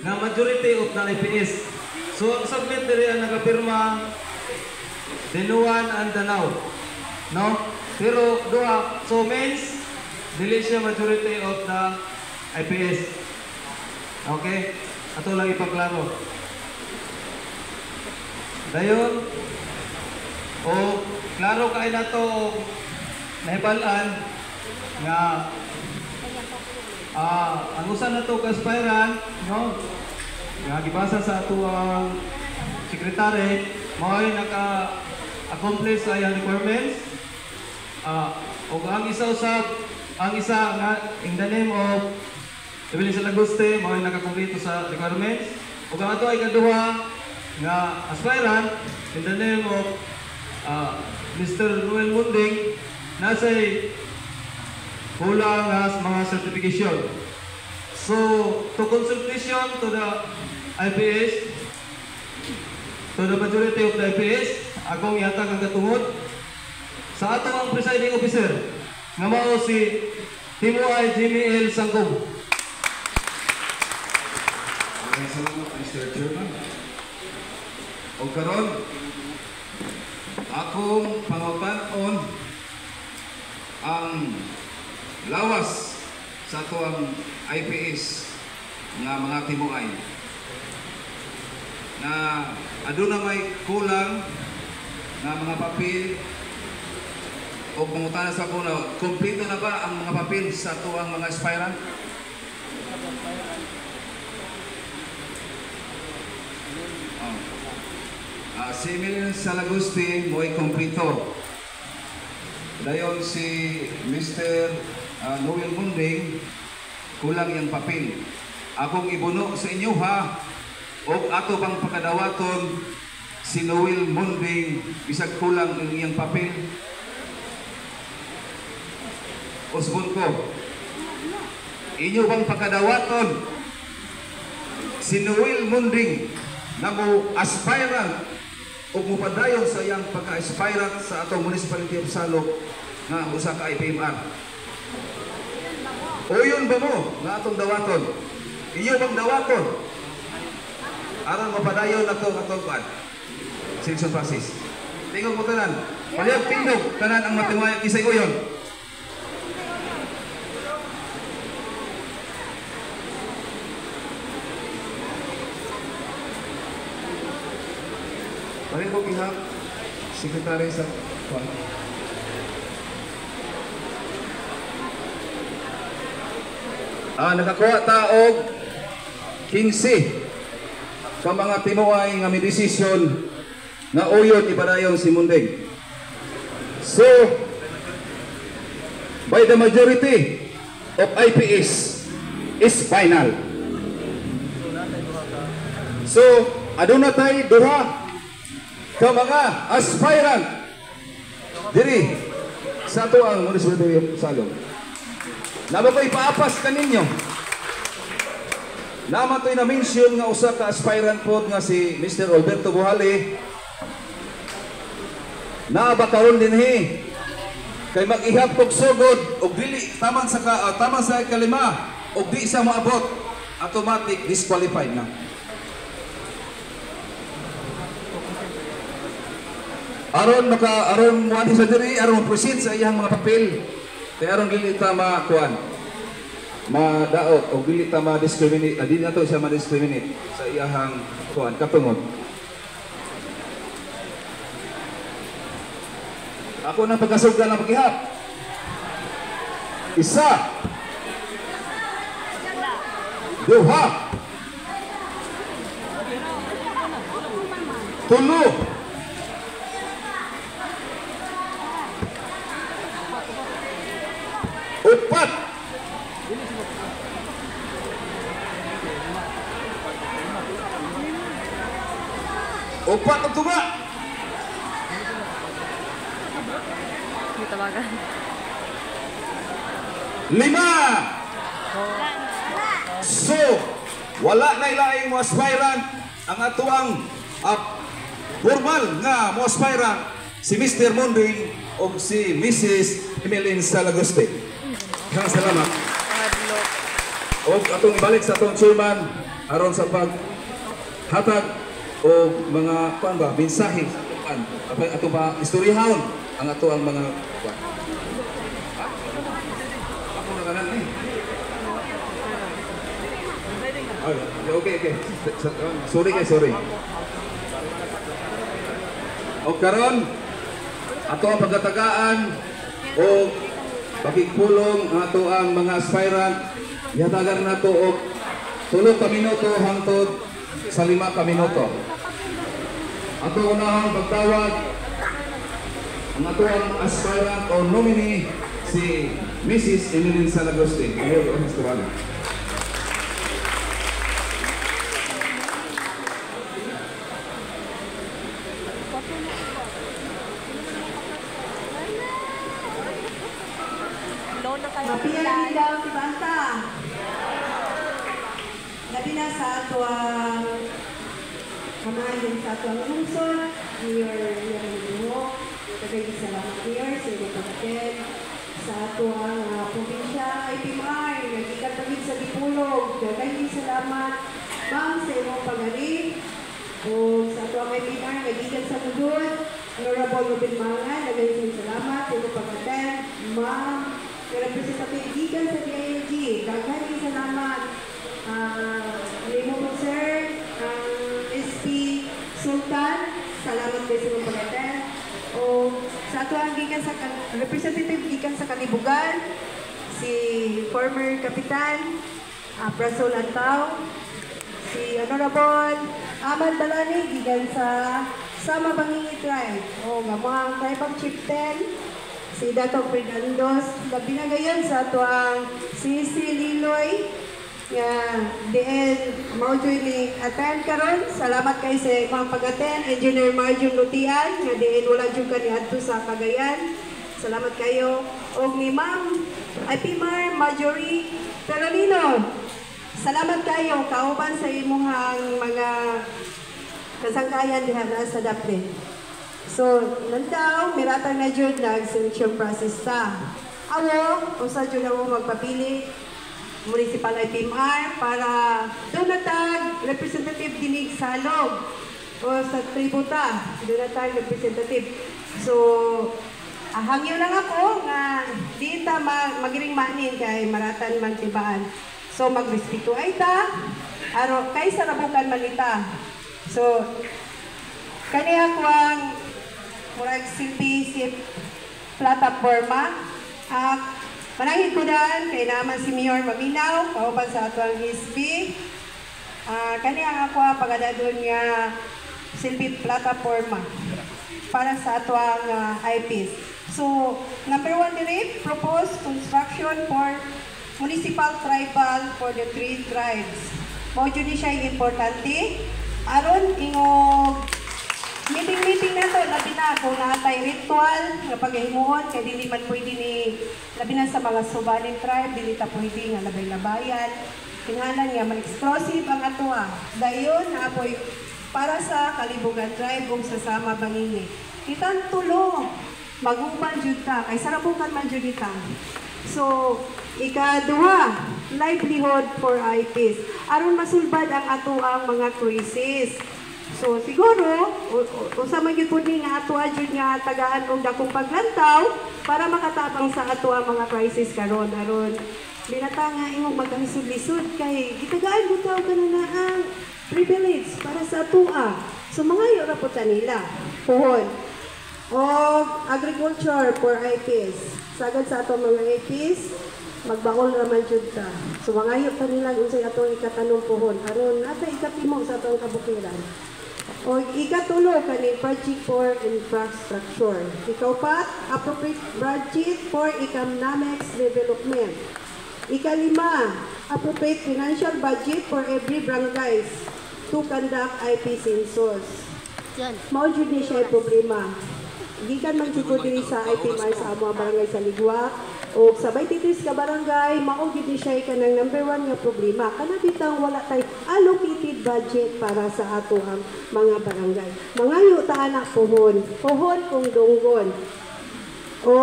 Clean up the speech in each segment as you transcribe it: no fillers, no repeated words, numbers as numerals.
nga majority of the IPS. So ang submit diri ang nagapirma Dinuan and Danao. No? Pero duha, so means dili siya majority of the IPS. Okay? Ato lang ipaklaro. Dayon, o klaro kay nato nahibalan nga ang usa na to ka-aspirant, no? Nga gibasa sa ato ang secretary, mao'y naka-accomplish sa iyang requirements. O ang isa nga in the name of Evelyn Salaguste, mao'y nakakumpleto sa requirements. O ang ato ay kaduha nga aspirant in the name of Mr. Noel Munding, nasa'y kulang as mga certification. So, to consultation to the IPS, to the majority of the IPS, akong yatag ang katungod sa ato ang presiding officer nga mao si Timoy Jimmy L. Sangkong. Maraming salamat, Mr. Chairman. O karon, akong pangaban-on ang lawas sa ato ang IPS nga mga timuay na aduna may kulang nga mga papel o pangutana sa kuna, kompleto na ba ang mga papel sa ato ang mga aspirant? Si Emilian Salaguste mo'y kompleto. Dayon si Mr. Noel Munding, kulang yung papel. Akong ibuno sa inyo ha, o ato pang pagkadawaton si Noel Munding, bisag kulang ang iyang papel. Usbon ko, inyo bang pagkadawaton si Noel Munding na mo aspirant o mupadayon sa iyang pagka-aspirant sa atong Municipality of Salog nga usa ka IPMR. O yun ba mo nga atong dawaton? Iyo bang dawaton? Aron mapadayon na ito atong kuan selection process. Tingog mo tanan. Palihag tingog tanan ang matiwaya kisay uyon. Parin ko kihap, sekretary sa kuan. Nakakuha taog 15 ka mga timuay nga may desisyon nga uyon ipadayon si Munding. So, by the majority of IPS is final. So, aduna tay duha ka mga aspirant diri sa ato ang Municipality of Salog. Naba ko ipaapas kaninyo. Naman to'y na-mention nga usa ka aspirant po nga si Mr. Alberto Buhali. Naabakaron din kay mag-ihap kog sugod og dili taman sa kalima og di sa moabot, automatic disqualified na. Aron muadi sa diri, aron proceed sa iyang mga papel. Kaya aron dili ta kuan madaot o dili ta ma-discriminate, dili nato siya ma-discriminate sa iyang kuan katungod. Ako nang pagkasugdan ng paghihap. Isa. Duha. Tulo. Upat. Upat ang tunga. Lima. So, wala na ilaing mo aspirant. Ang atuang formal nga mo aspirant si Mr. Munding o si Mrs. Emeline Salaguste. Salamat. O atong ibalik sa atong chairman, aron sa paghatag o mga kuan ba mensahe sa kuan ato ba istoryahon ang ato ang mga kuan. Ako na kanan ni. Okay. Sorry. O karon ato ang pagkatagaan o pakigpulong ang ato ang mga aspirant ihatagan nato og 3 ka minuto hangtod sa 5 ka minuto. Ato unahang pagtawag ang ato ang aspirant o nominee si Mrs. Emilyn Salagoste. Ayaw ang historian. Mapiyan daw si Banta. Labi na sa ato ang kamahayan sa ato ang lungsod, Mayor Lino, tagay salamat Mayor, sa iyo pagkatin, sa ato ang probinsya, IPMR, nagikan pagin sa Dipulog, tagay salamat, Ma'am, sa iyong pag-ari, o sa ato ang IPMR, nagikan sa Mudod, Honorable Robin Mangan, tagay salamat, sa iyong pagkatin, Ma'am, representative gikan sa DILG, daghan din salamat. Limo po sir, SP Sultan, salamat kayo sa mga pagkatan. O sa ato ang gikan sa representative gikan sa Kalibugan, si former Kapitan Prasol Antaw, si Honorable Ahmad Balani gikan sa Sama Bangingi Tribe, o mga tribal chieftain, si Dato Fernandos, binagayan sa ato ang Sisi Liloy, diin maujoy ni attend karon. Salamat kay sa mga pag-attend. Engineer Marjun Lutian, nga diin wala jud kani adto sa Cagayan. Salamat kayo. Og ni Ma'am IPMR Marjorie Perolino, salamat kayo kauban sa imuhang mga kasangkayan diha sa Dapre. So, nandaw, miratang na dyan nag-selection process ta. Awo, kung sa dyan ako magpapili, municipal IPMR, para doon natag representative dinig salog o sa tributa, doon natag representative. So, hangyo lang ako nga di ta magiring manin kay maratan man tibaan. So, magrespeto ay ta, aro, kay sarabukan man ita. So, kaniya ko ang murag silbi si plataforma. Manangin ko daan, kay naman si Mayor Maminaw, kauban sa ato ang SB. Kaniya ako pagadadon nga silbi plataforma para sa ato ang IPs. So, number 1 direct, propose construction for municipal tribal for the 3 tribes. Mao jud siya importante. Aron ingog meeting na to, labi na kung natay ritual nga paghimuon, kaya dili man pwede ni, labi na sa mga Subanin tribe, dili ta pwede nga labay-labayan. Kinahanglan nga man-explosive ang atua. Dayon, naapoy para sa Kalibugan tribe kung sasama Bangingi. Kitang tulo, maguban jud ta, kay sarabukan man jud ita. So, ikaduha, livelihood for IPs. Aron masulbad ang atuang mga crisis. So siguro, usa man gyud pud ni nga ato jud nga tagaan og dakong paglantaw para makatabang sa ato ang mga crisis karon aron binata nga imong magkalisod-lisod kay gitagaan gud taw kanana ang privilege para sa atoa. So mga ra pud nila. Puhon o agriculture for IPs. Sagad sa ato mga IPs, magbaol raman jud ta. So mga pa nila unsay atong ikatanong puhon aron ata ikatimo sa atong kabukiran. O ikatulo kani project for infrastructure. Ikapat, appropriate budget for economic development. Ikalima, appropriate financial budget for every barangays to conduct IP census. Mao jud ni siya problema. Gikan man jud diri sa IPMR sa amo barangay sa Ligwa o sa 23 ka barangay mao gid siya kanang number 1 nga problema. Kana bitang wala tay allocated budget para sa ato ang mga barangay. Mangayo ta anak puhon kung dunggon. O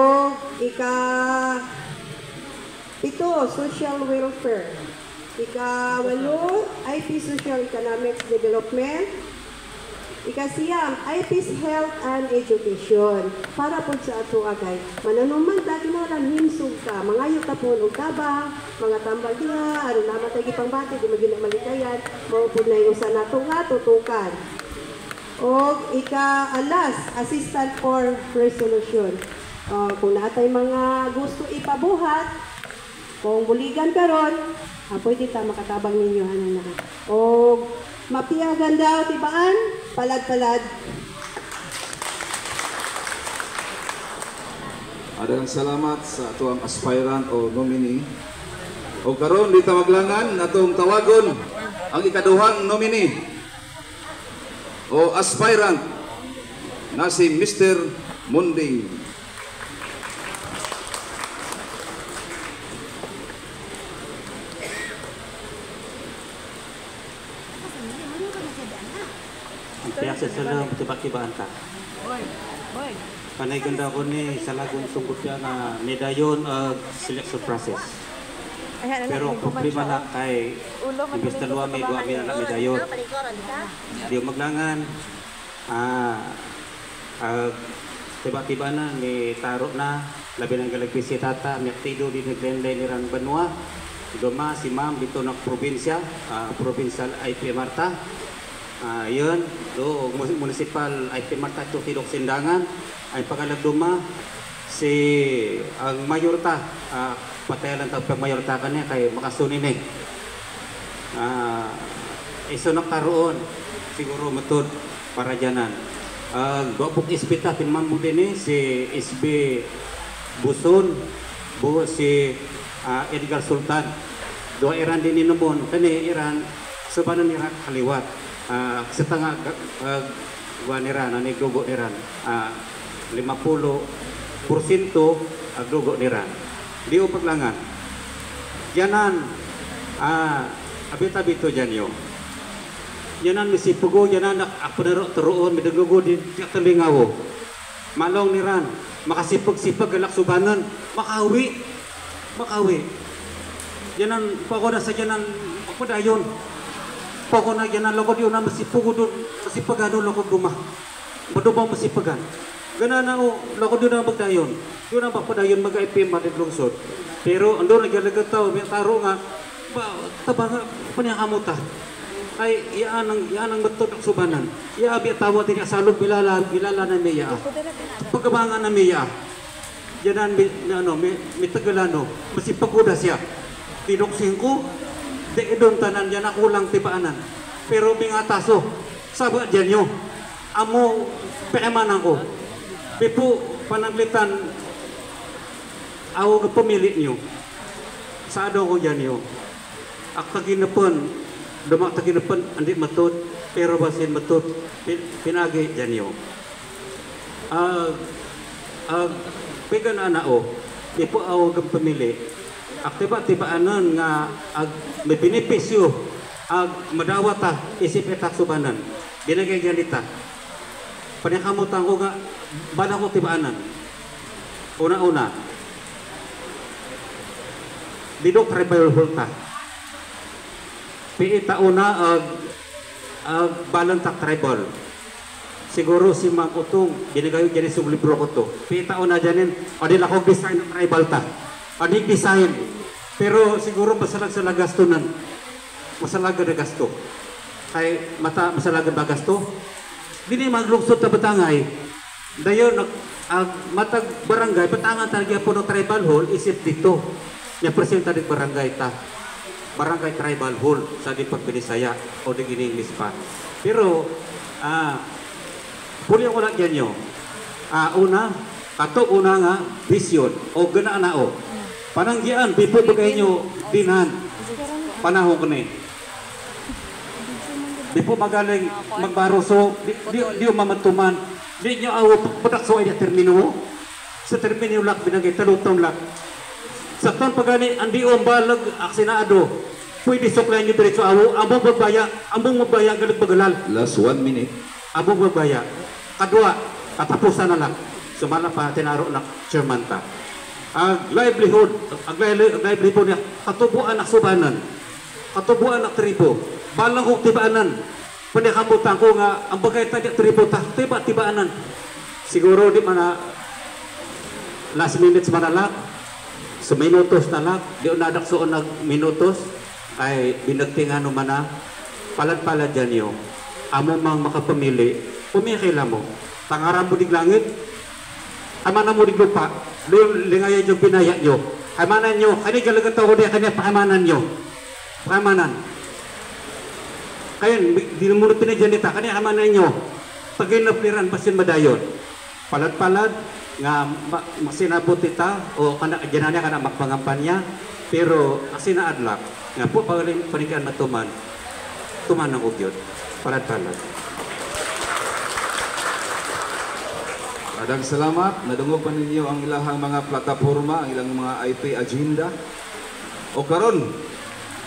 ito social welfare. Ika-walo, IP Social Economics Development. Ika-siyam, IP's Health and Education. Para po sa ato agay. Mananuman ta, kinawalan himsog ka. Mangayo ka po ng tabang, mga tambal nga, aron naman tayo ipang-bati, di magina malikayan. Maupod na yung sa nato nga, tutukan. O ika-alas, Assistant for Resolution. Kung natay mga gusto ipabuhat, kung buligan karon, pwede ta makatabang ninyo ano na. O mapiyagan daw, tibaan, palad-palad. Adang salamat sa atuang aspirant o nominee. O karon dito maglangan natong tawagon ang ikaduhang nominee o aspirant na si Mr. Munding. Kaya sa salam, tiba-tibaan ka. Panay ganda ko ni sa lagong sungkot siya na medayon selection process. Pero problema lang kay imbis dalawa may dua may anak medayon. Di maglangan. Tiba-tiba na may taro na labi ng galagpisi tata may aktido di naglenday ni Ran Banua. Duma si ma'am dito ng probinsya, provincial IP Marta. Yun, do municipal IP Marta ito Tidok Sindangan ay pangalagduma si ang mayorta patayalan tag pagmayorta kanya kay makasunin iso nakaroon siguro metod para dyanan bapok ispita kinman mo din si SB Buson si Edgar Sultan do Iran din inumon kani Iran sabanan Iran kaliwat sa tanga Iran ani dugo Iran 50% agdugo Iran di upaglangan yanan abita-bito janyo yanan misipugo yanan apunero teruon midugo di telingawo malong Iran makasipag-sipag galak subanan makawi yanan pagoda sa yanan pagpadayon pako na yan ang lokod yun na masipugo doon, masipagano lokod dumah. Madubang masipagan. Gana na o, lokod yun na magdayon. Yun ang pagpadayon mag-IPM matiglungsod. Pero andun nagalagat tao, may taro nga, taba nga, paniyakamuta. Ay, iyaan ang matod ang subanan. Iabi at tawa din asalog, bilala na miya. Pagkabangan na miya. Yan ang, may tagalano, masipaguda siya. Tinoksin ko, di doon tanan yan kulang tibaanan pero bingataso sabat dyan nyo amo peemanan ko pipo panaglitan awo pemilik nyo sa ado ko dyan nyo ak taginapon dumak taginapon andi matod pero basin matod pinagi dyan nyo pegan anao pipo awo pemilik aktiba-tibaanan nga may benepisyo madawata isip etak subanan binagay ganita panikamutan ko nga bala ko tibaanan una-una didok tribal volta piita una balantak tribal siguro si Mang Utong binagay dyan sa libro ko to piita una dyanin adil ako design tribal ta adik design pero siguro masalag sa gastunan masalaga na gasto kay masalaga ba gasto dini maglungsod ta Batangay dayon matag barangay Batangan talaga po ng tribal hall isip dito nya presenta di barangay ta barangay tribal hall sa di pagbinisaya o di English pa pero puli wala dyan nyo una nga vision o gana na o pananggian, pipo bagay nyo dinan panahon ko ni. Di po magaling magbaroso, di mamatuman, di nyo awo patakso ay termino. Sa termino lak, binagay talutong lak. Sa ton pagani, andi balag aksinado, pwede suklayan nyo diretso awo, ambong magbaya, galag bagalal. Last 1 minute. Ambong magbaya. Kadua, katapusan na lang. Sumala pa, tinaro na chairman ta. Ang livelihood niya, katubuan ang subanan. katubuan ng tribo. Balang kong tibaanan. Panikamutan ko nga, ang bagay tayo tribo ta, tibaanan. Siguro di man na last minutes manalak, sa minutos nalak, di unadaksoon nag minutos, ay binagtingan naman na, palad-palad dyan nyo. Amo mang makapamili, pumikila mo. Tangaran mo dig langit, amana mo dig lupa, lingayan yung pinaya nyo. Hamanan nyo, kani galagataw ko di kanya pahamanan nyo. Pahamanan. Kaya, di na muna pinadyanita, kani hamanan nyo. Paginapliran, pasin madayon. Palad-palad, nga masinabot ita, o kana dyananya kana makpangampanya, pero asinaadlak, nga po panikan matuman, tuman ng ugyot. Palad-palad. Adang salamat, nadungog pa ninyo ang ilahang mga plataforma, ang ilang mga IP agenda. O karon,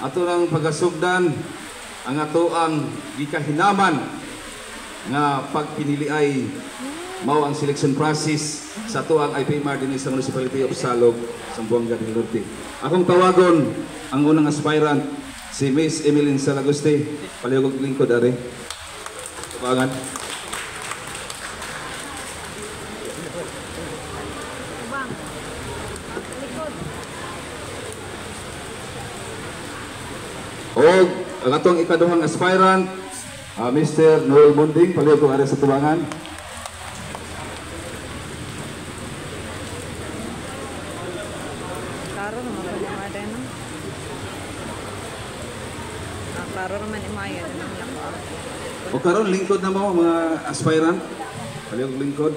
ato ng pagasugdan, ang ato ang gikahinaman nga pagpinili ay mao ang selection process sa ato ang IPMR din sa Municipality of Salog, Zamboanga del Norte. Akong tawagon ang unang aspirant, si Miss Emeline Salaguste. Palihog lingkod are. Tawagan. O ang atong ikaduhang aspirant, Mr. Noel Bunding, palihog are sa tubangan. Klaro naman pa yung ada no? Klaro naman imaya na ng lako. O karon lingkod na mo mga aspirant. Palihog lingkod.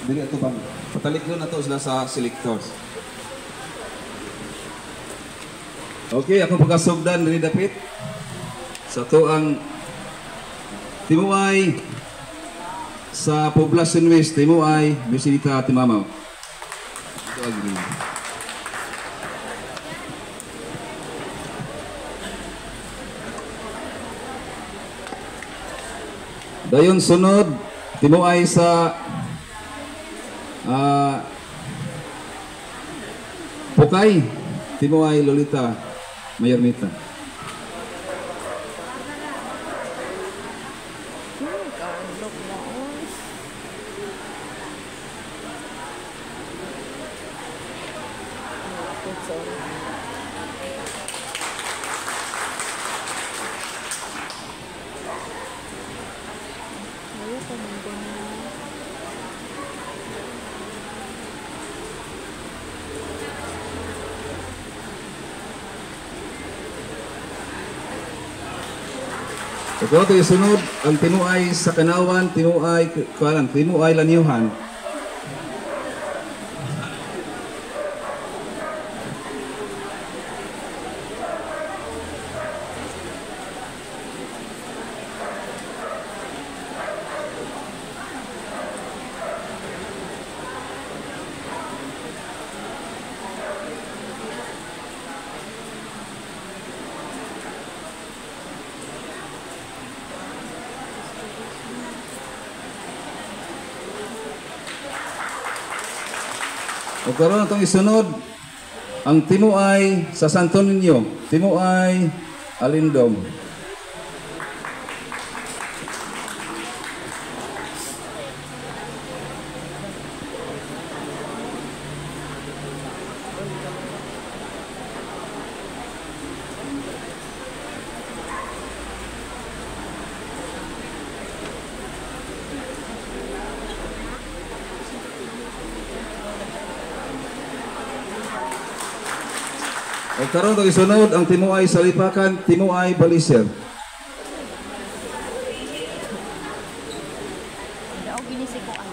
Dili ato bang patalikon na to sila sa selectors. Okay, ako pagkasugdan diri dapit sa to ang timuay sa Poblacion West, timuay Bisinita Timamaw. Ito ang green. Dayon sunod timuay sa Pukay, timuay Lolita Mayarmita. Kaulog mo. Ito ito sunod ang timuay sa Kanawan, timuay Laniuhan. O karon atong isunod ang timuay sa Santo Niño, timuay Alindom. O karon atong isunod ang timuay sa Lipakan, timuay Baliser. Daw ginisikuan.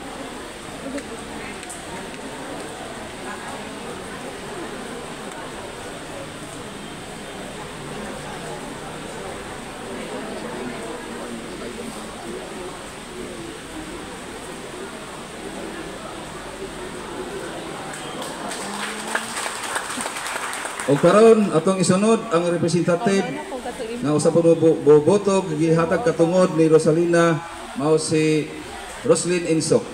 O karon atong isunod ang representative nga usa po boboto gihatag katungod ni Rosalina mao si Roslyn Insok.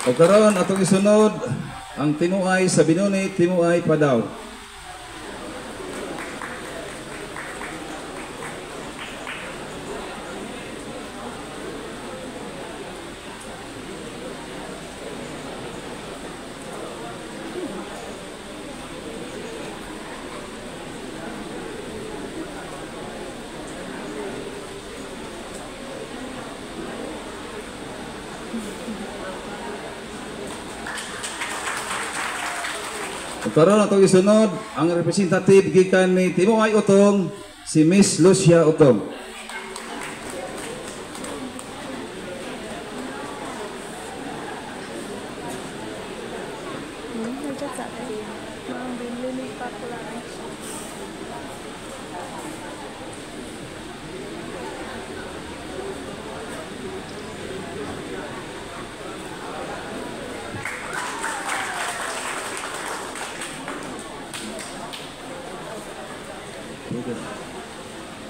O karon atong isunod ang timuay sa Binuni, timuay Padaw. Karon atong isunod ang representative gikan ni Timuay Utong, si Miss Lucia Utong.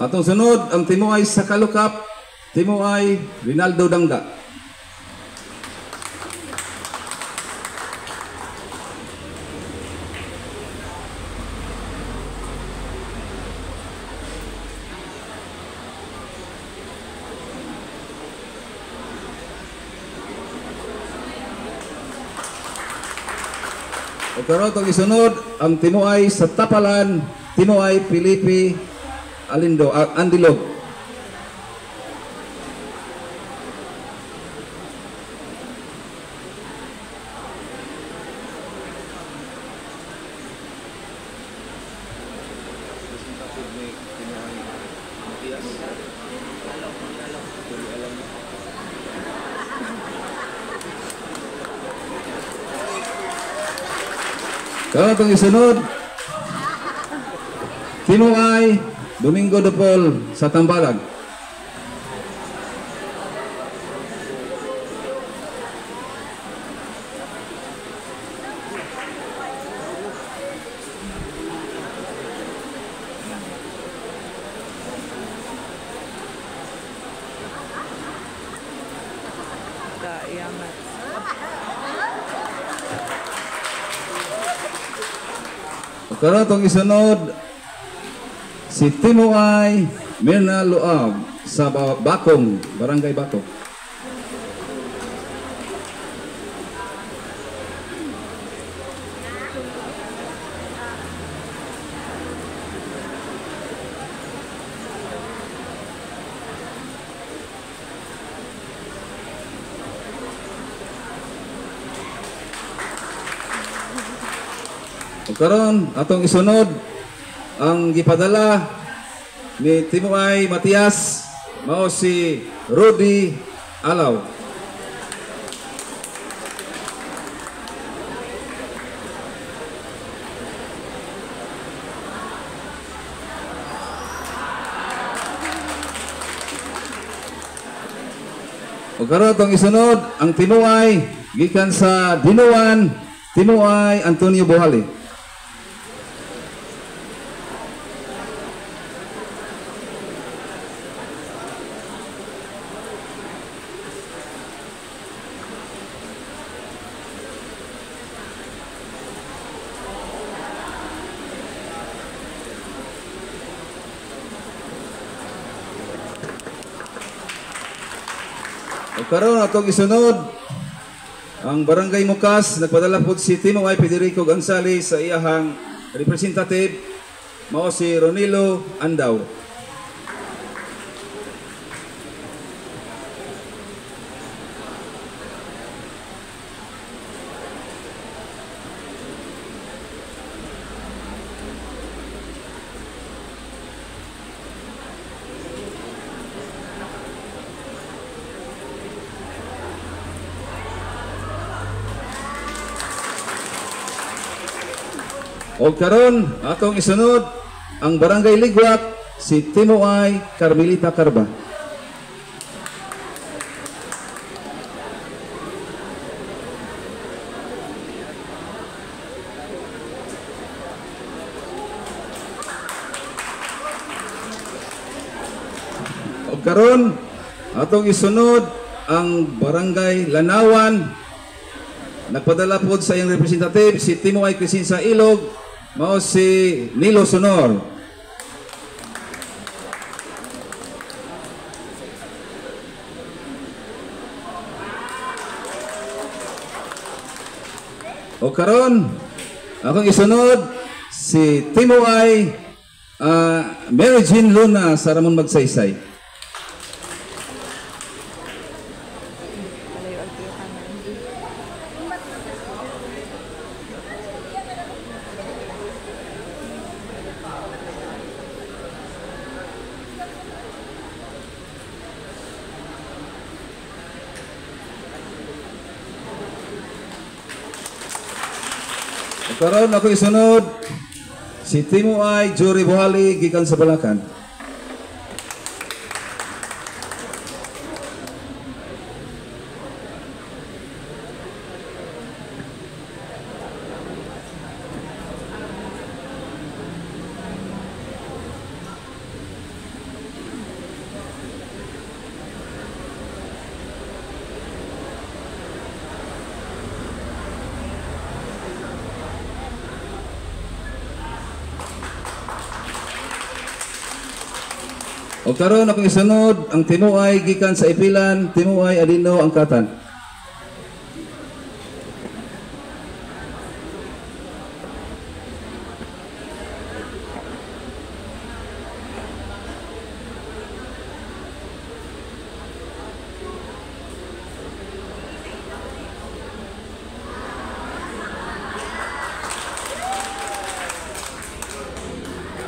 Atong sunod ang timuay sa Kalukap, timuay Rinaldo Dangga. O karon atong isunod ang timuay sa Tapalan, timuay Pilipi Andilog. Karon atong isunod timuay Domingo de Paul sa Tambalag. Kaiamat. Karon atong isunod si Timuay Mirna Luab sa Bakong, Barangay Bakong. Karon atong isunod ang gipadala ni Timuay Matias mao si Rudy Alaw. O karon atong isunod ang Timuay gikan sa Dinuan, Timuay Antonio Bohali. Karon atong isunod ang Barangay Mukas, nagpadala po si Timuay Federico Gonzales sa iyahang representative mao si Ronilo Andaw. O karon atong isunod ang Barangay Ligwak, si Timuay Carmelita Carba. O karon atong isunod ang Barangay Lanawan, nagpadala po sa iyong representative si Timoy Crescenza Ilog, mao si Nilo Sonor. O karon akong isunod si Timoy Mary Jean Luna sa Ramon Magsaysay. Malayo ang tiyo kanan. Karon ako isunod si Timoy Jory Buhali gikan sa Balacan. O karon akong isunod ang Timoy gikan sa Ipilan, Timoy Alino Angkatan.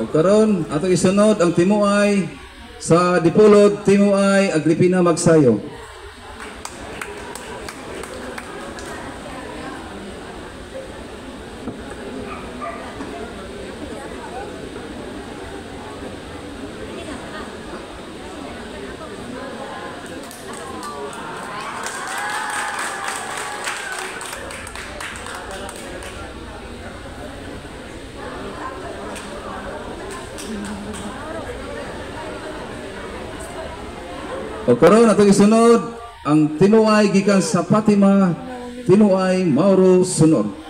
O karon atong isunod ang Timoy sa Dipolog, Timoy Agripina Magsayo. O karon atong isunod ang Timoy gikan sa Fatima, Timoy Mauro Sunor.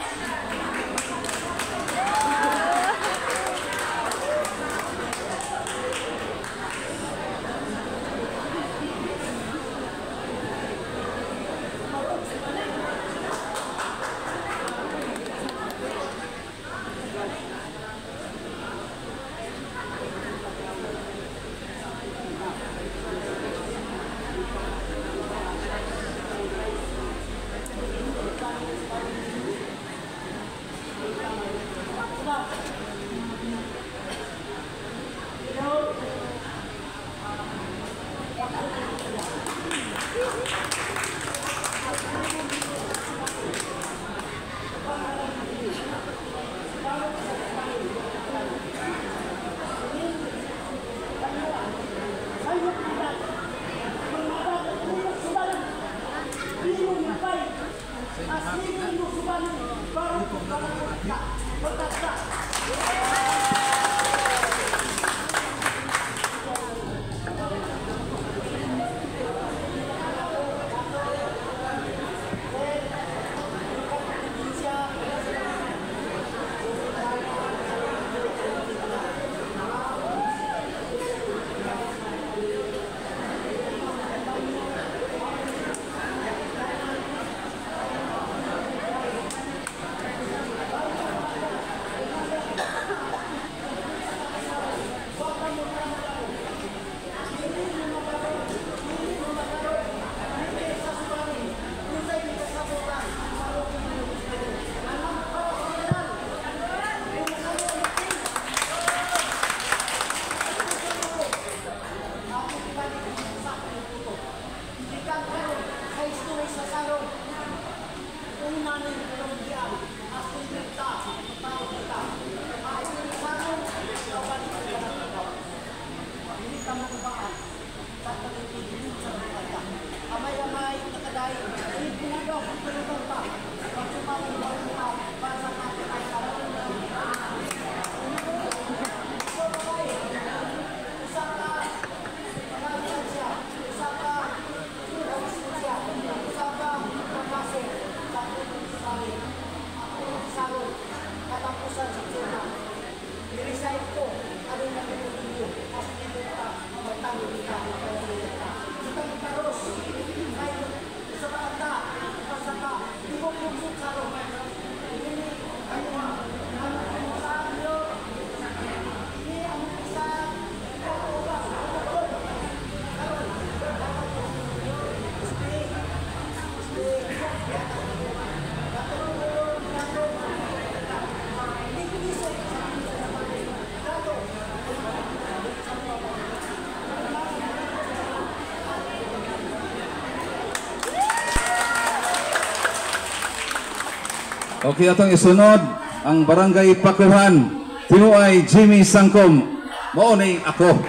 Okay, atong isunod ang Barangay Pakuhan. Tinuay Jimmy Sangkom. Mao ni ako.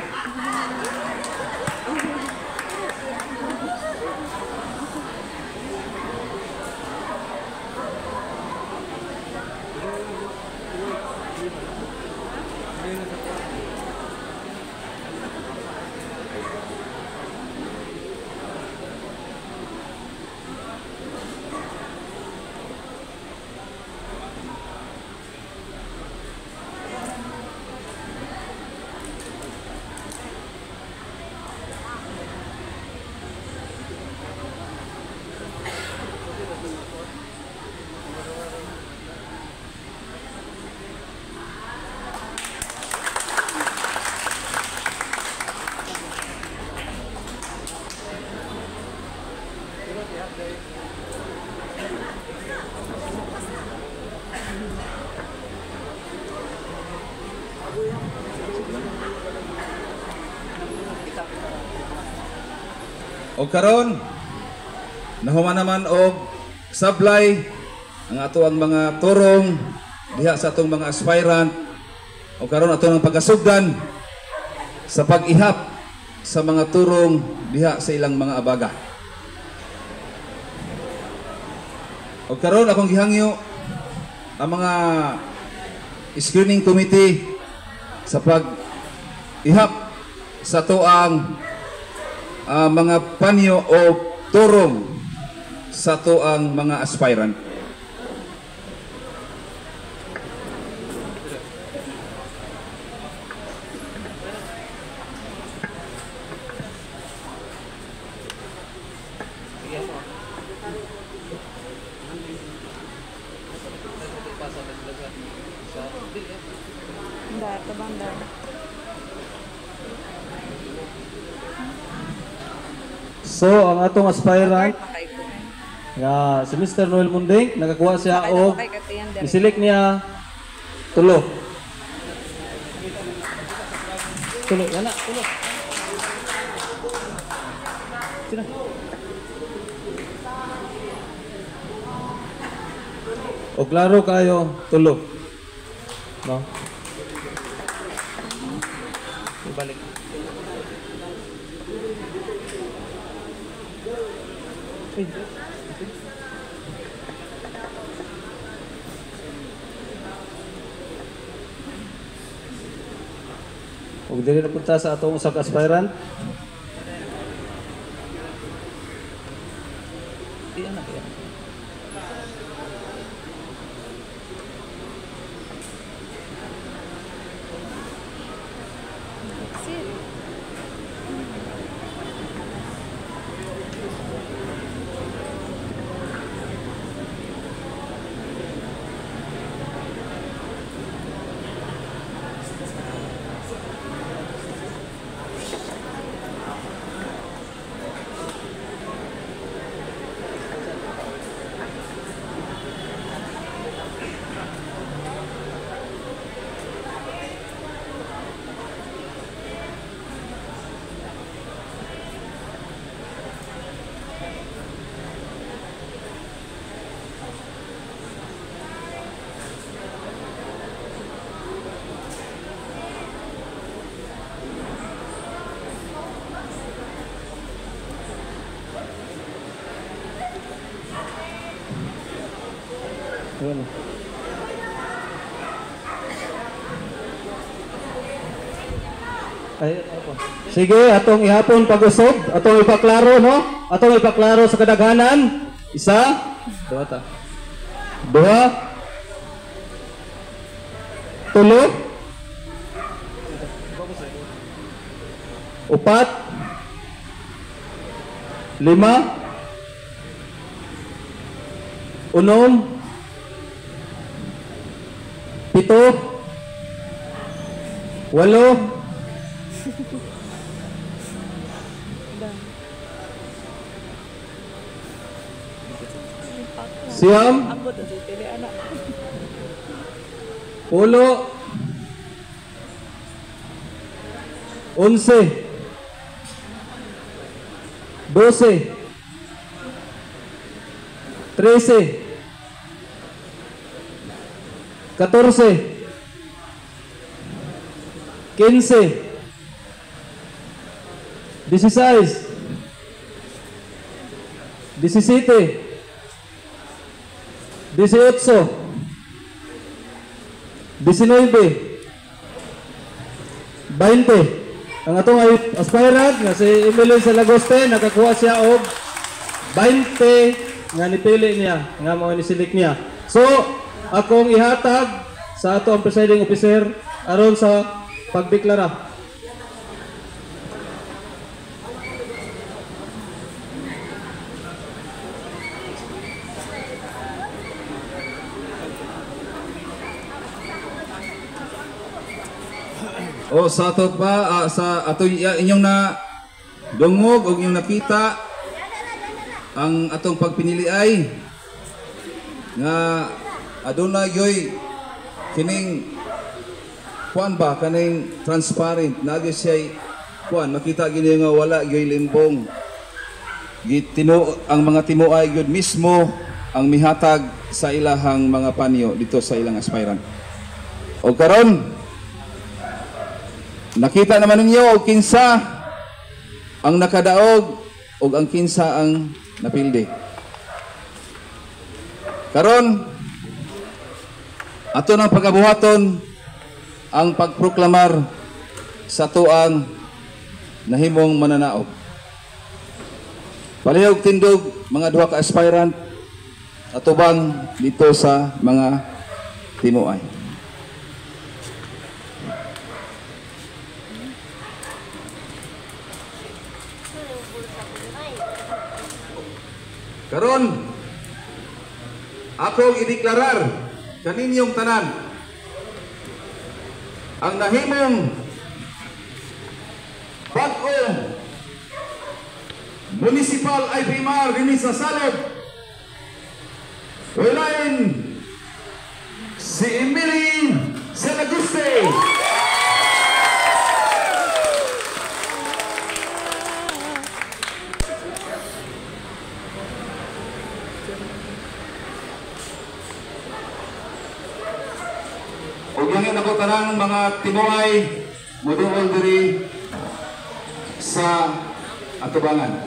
O karon nahuman naman og sablay ang ato ang mga turong diha sa atong mga aspirant. O karon ato ang pagkasugdan sa pag-ihap sa mga turong diha sa ilang mga abaga. O karon akong gihangyo ang mga screening committee sa pag-ihap sa tuang mga panyo o turong sa tuang mga aspirant. Bandar, ke bandar. So, ang atong aspirant Pakai ko. nga si Mr. Noel Munding, nakakuha siya Pakai na og pakai katiyan dari. iselect niya tulo. Tulo, yana, tulo. Sina. O klaro kayo, tulo. No? Ibalik. Huwag dili na punta sa atong usang aspirant. Iyan na, iyan. Ayan. Ay, apa? Sige, atong ihapon pag-usog, atong ipaklaro, no? Atong ipaklaro sa kadaghanan. Isa, dua ta. Dua. Tulo. Upat. Lima. Unom. Pito. Walo. Siyam. Aku tuh dipilih anak. Pulo. 11. 12. 13. 14, 15, 16, 17, 18, 19, 20. Ang atong aspirant nga si Emilio Salagoste nakakuha siya og 20 nga nipili niya, nga mao ni select niya. So, akong ihatag sa ato ang presiding officer aron sa pagdeklara. O sa ato pa sa ato inyong na dungog o inyong nakita ang atong pagpinili ay nga aduna yoy kining kuan ba kaning transparent nagi siya kuan makita gini nga wala yoy limbong gitino ang mga timuay gyud mismo ang mihatag sa ilahang mga panyo dito sa ilang aspirant. O karon nakita naman ninyo og kinsa ang nakadaog ug ang kinsa ang napildi. Karon ato nang pagabuhaton ang pagproklamar sa tuang nahimong mananaog. Palihog tindog mga duha ka aspirant atubang dito sa mga timuay. Karon akong ideklarar kaninyong tanan ang nahimong bag-ong municipal IPMR dinhi sa Salog. Ulain si Emily Salaguste. Ugyangin ako tanang mga tinuay moduol diri sa atubangan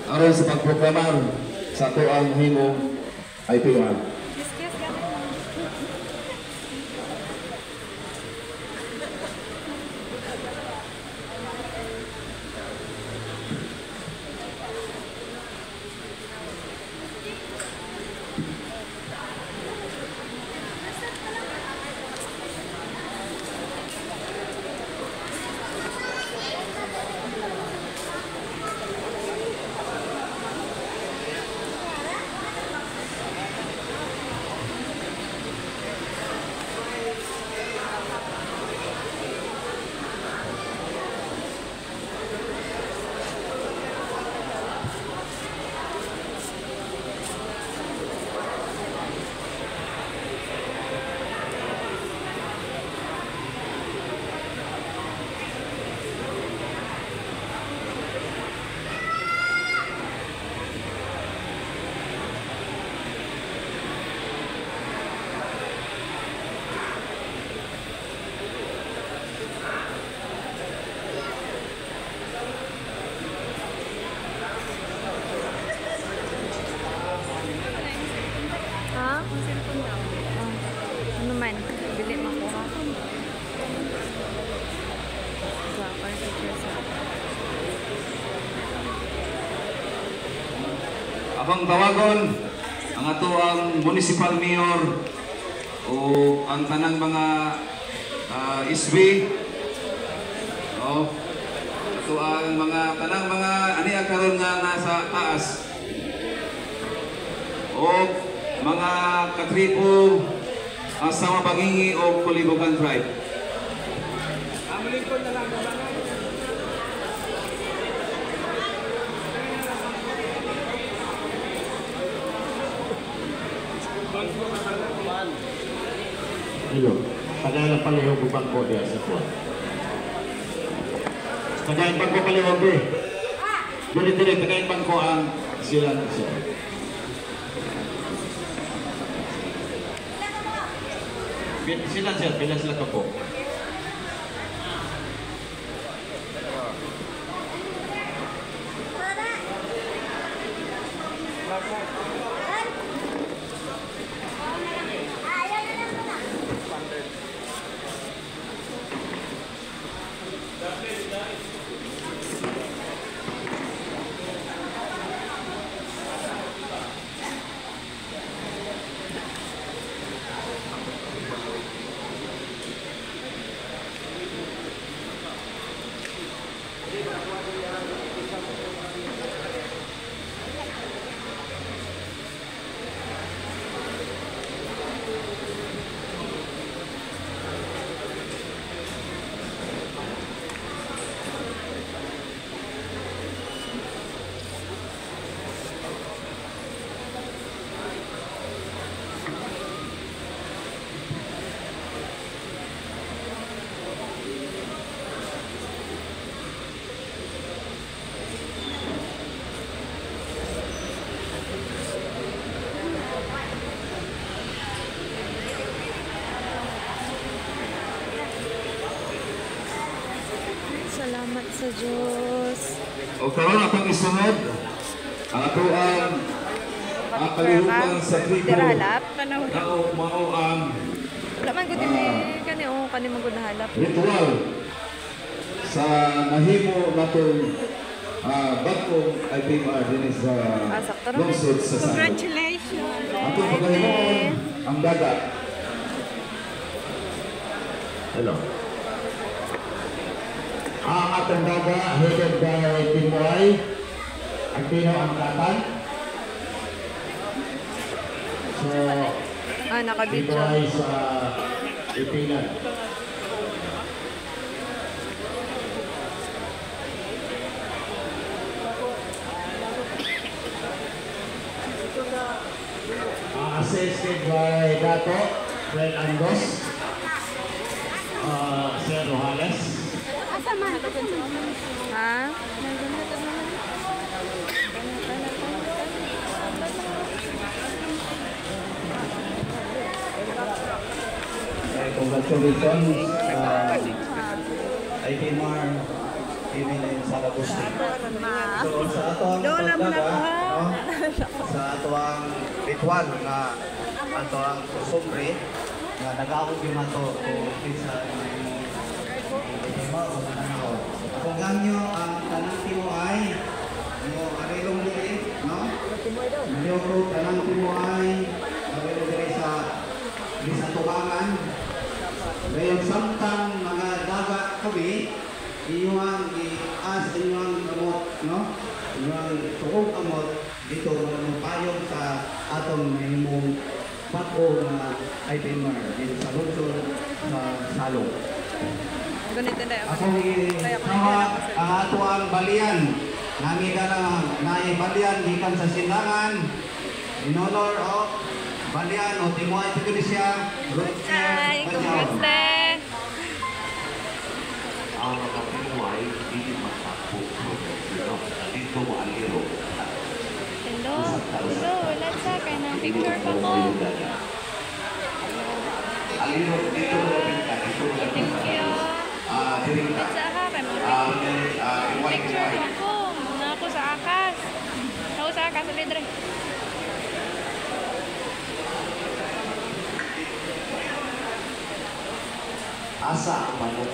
aron sa pagproklamar sa ato ang himong IPR. Ano man, bili mo ko ha. Akong tawagon ang ato ang municipal mayor o ang tanang mga SB o ato ang mga tanang mga aniya karon nga nasa taas o mga katribo sa Mabangingi o Kulibugan tribe. Ang lingkod na lang Hello, tagayan ang palihog ng bangko diya sa kuwan. Tagayan bangko palihog eh. Dili-dili, tagayan bangko ang sila. Sila sir, pila sila ka po. Salamat sa Diyos. O karon atong isunod ang ato ang kalihukan sa tribo. Tirahalap? Mao ang Wala man gud ni kani o kani man gud nahalap. ritual sa nahimo natong bagong IPMR din sa sakto rin. lungsod sa Salo. Congratulations. Atong pagkahimuon ang dagat. Hello. Ang atong daga headed by Timoy Agpino Angkatan. So, Nakabidyo. Timoy sa Ipinan. Assisted by Dato Fred Andos, Sir Rojales. Ha? Congratulations IPMR TV na yung sa Agustin. So sa ato ang sa ato ang ritual nga ato ang sumbre nga nag-aawag yung ato sa IPMR o nananaw. Kung ganyo ang tanang timo ay mo arilong diri, no? Mo ko tanang timo ay arilong diri sa tubangan. Ngayon samtang mga daga kami, inyong i-as inyong amot, no? Inyong tuog amot dito mga payong sa atong minimum bago na IPMR dito sa lungsod sa Salo. Ganito na ako. Ako ihawak ang ato ang balian. Nami ka na naibalian gikan sa sindangan in honor of Balian o Timoy Iglesia, Hi, kumusta? Ang mga Pinoy, hindi masakpo. Dito mo aliro. Hello. Hello, wala sa kay nang picture pa ko. Aliro, dito mo pinta. Dito mo Thank you. diring ka. Sa ka kay mo. Iway, Picture pa ko. Na ako sa akas. Ako sa akas ulit rin. Asa ang manok.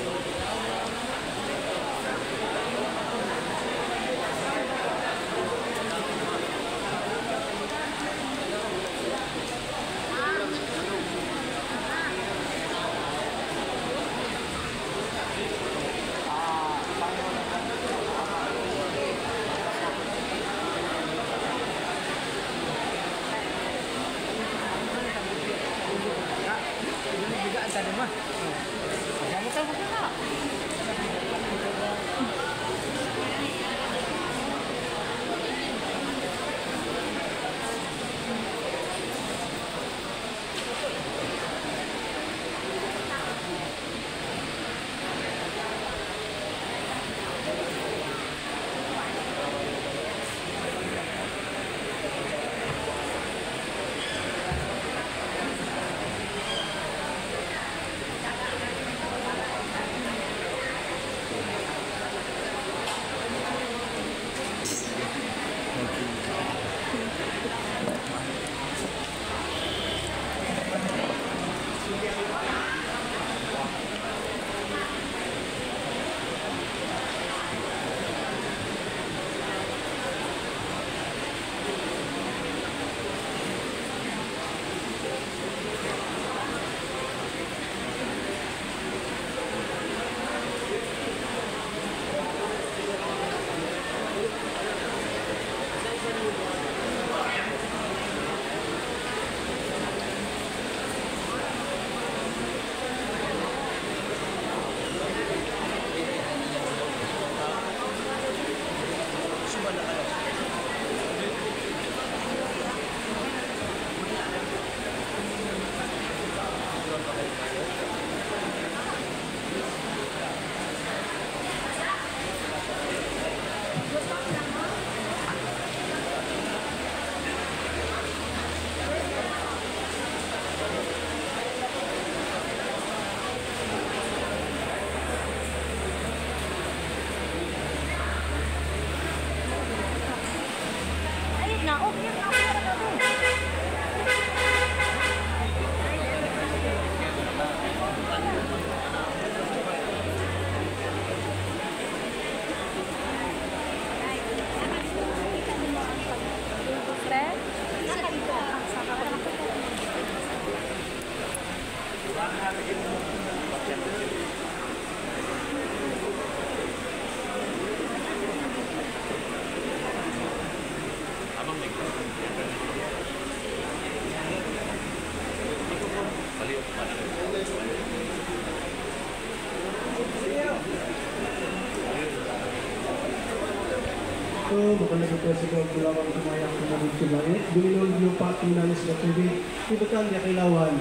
Ito, makalagay ko sa kulawang kumayang kumalit sa langit. Buminog yung patinalis na tubig. Ibakan niya kailawan.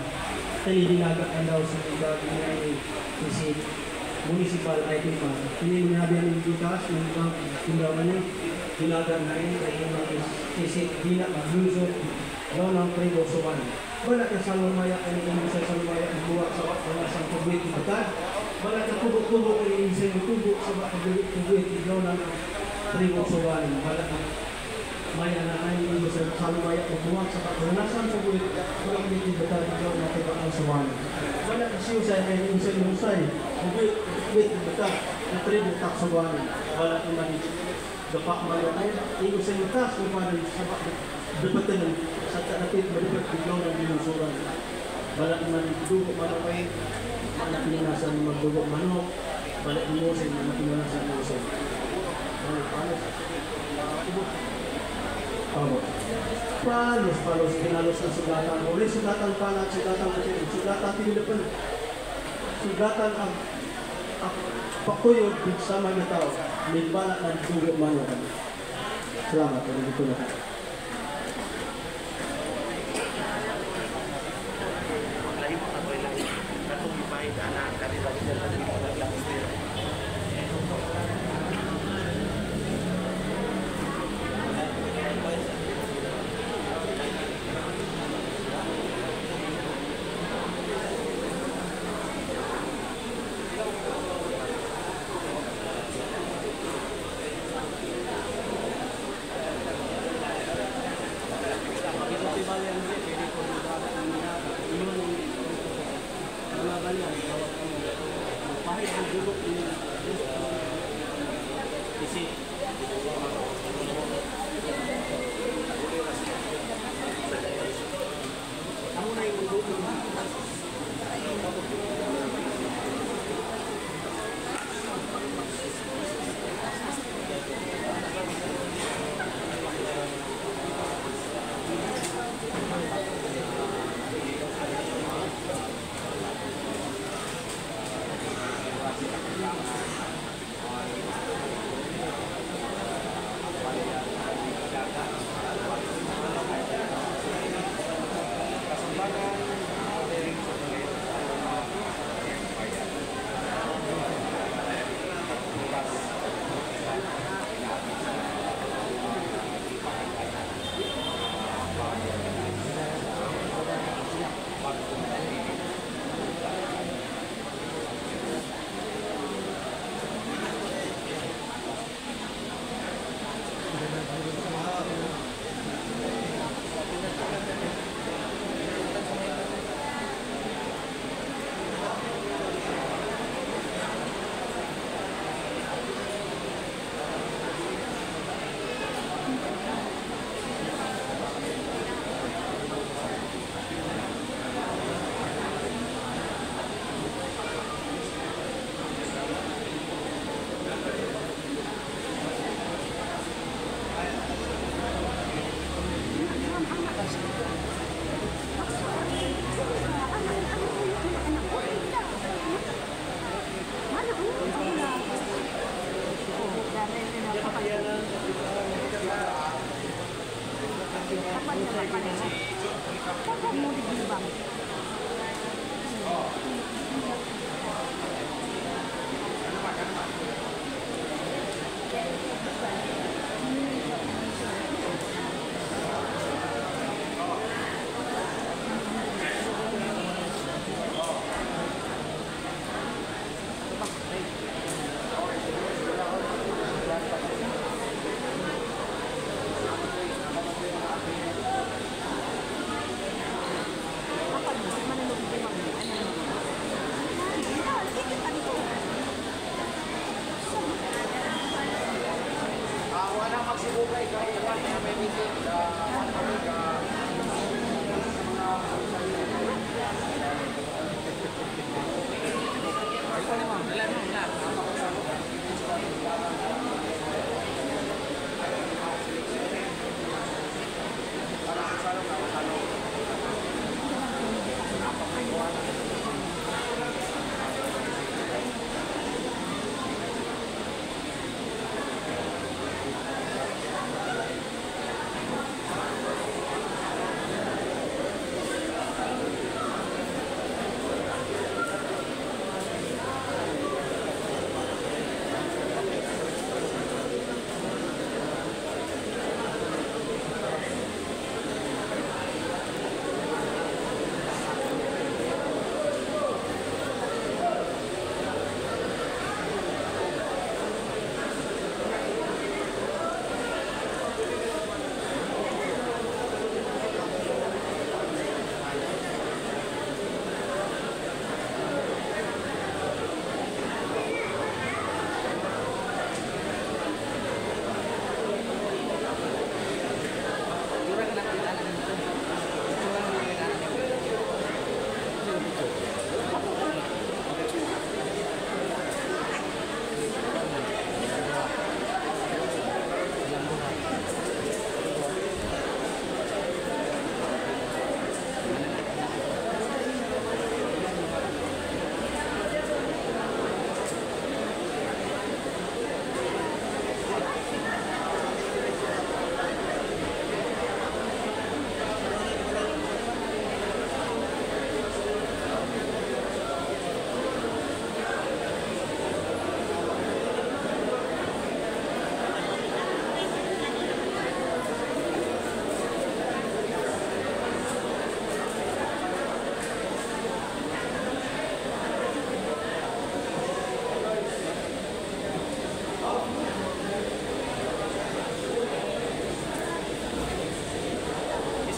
Dinagat ang daw sa lugar ng isip municipal ID pa. Ini menyabi ang ibigas ng ibang tindahan niya. Dinagat na rin ay yung isip dinak ang lusot daw ng tribo suwan. Wala ka sa lumaya ay yung isa sa lumaya ang buwa sa wakasang tubig ibakan. Wala ka tubok-tubok ay yung isa yung tubok sa wakasang tubig daw ng tribo suwan. Wala ka maya na ay yung isa sa lumaya ang buwa sa wakasang tubig walang hindi ibakan daw ng tribo suwan. Wala ka siyo sa yung isa yung usay. Tubig ibakan ng tribo suwan. Wala ka manit. Dapat maya ay yung isa yung tas kung paano sa dapatan sa kanapit malipat biglaw ng binusuran. Balak man dugo manokay, balak ninasan magdugo manok, balak nimusin na pinanasan nimusin. Palos, kinalos na sugatan. Uli sugatan pala, sugatan kacil, sugatan tinilapan. Sugatan ang pakuyod sama ng tao, may balak na dugo manok. Salamat, ito na.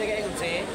sige, sige.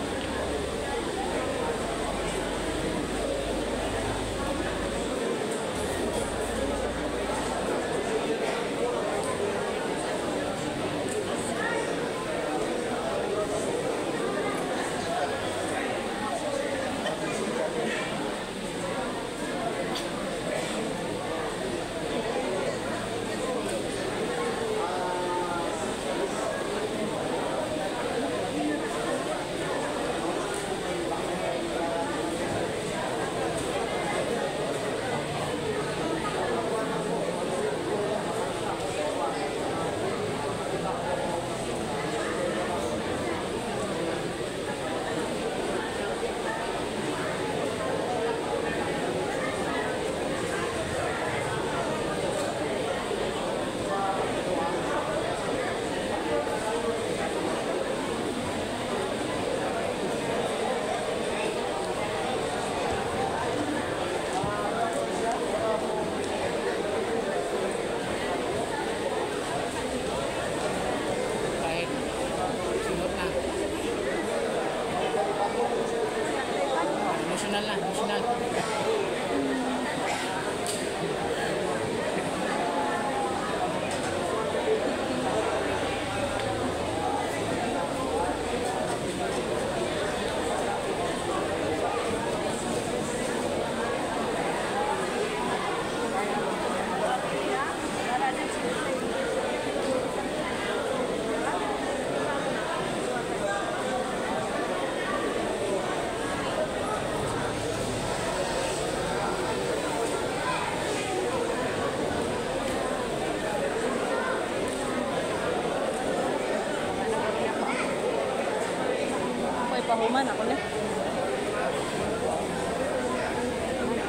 Pahuman ako na.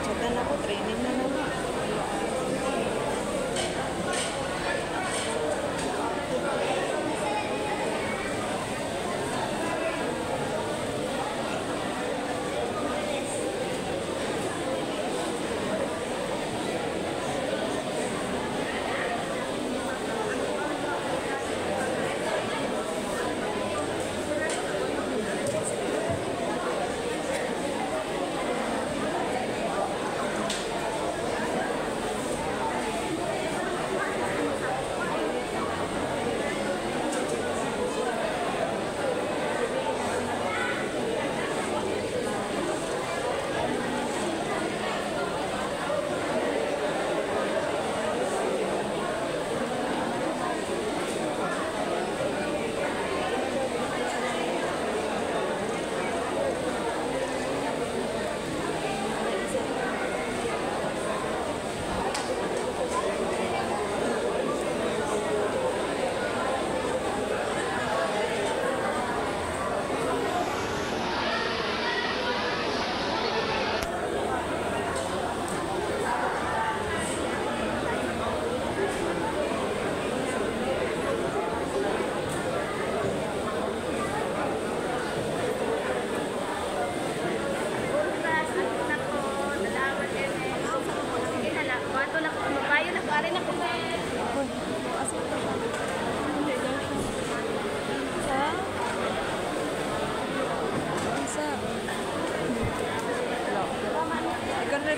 Chatan ako, training na naman.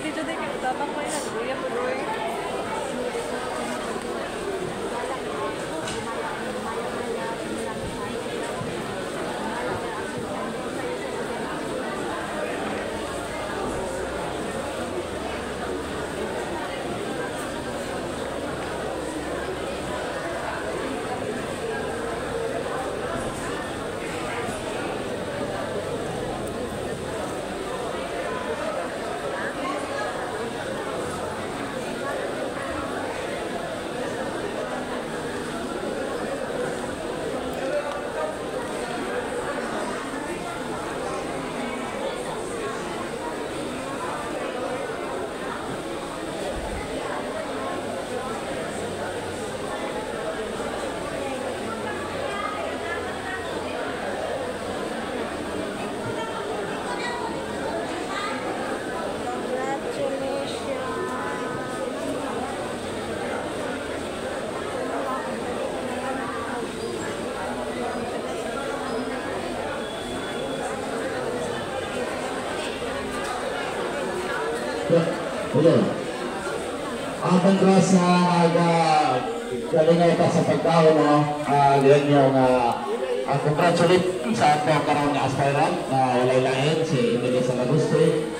Dito din, tapang ko yun. Luya po, luya. Ayun. Congrats na galingaw ka sa pagkaon, no? Yan yung congratulate sa ato karon nga aspirant na walay lain si Emily Salaguste.